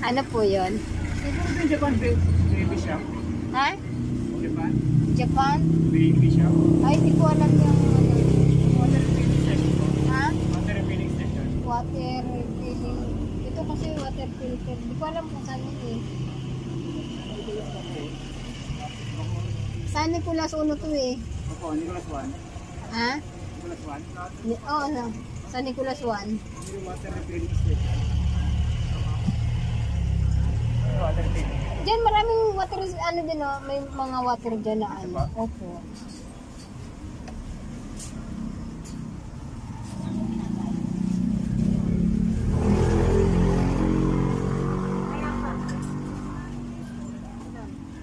Ano po yun? Siguro din Japan baby shop. Ha? Japan Japan? baby shop. Ay, hindi ko alam yung ano. Water refilling station po. Ha? Water refilling station. Water filling. Ito kasi water filter. Hindi ko alam kung saan yun eh. San Nicolas Uno to eh. Opo, Nicolas 1. Ha? Nicolas 1. Oo, ano? San Nicolas 1. Yung water refilling station. Water refilling. Diyan maraming water, ano din oh, may mga water dyan na ano. Opo.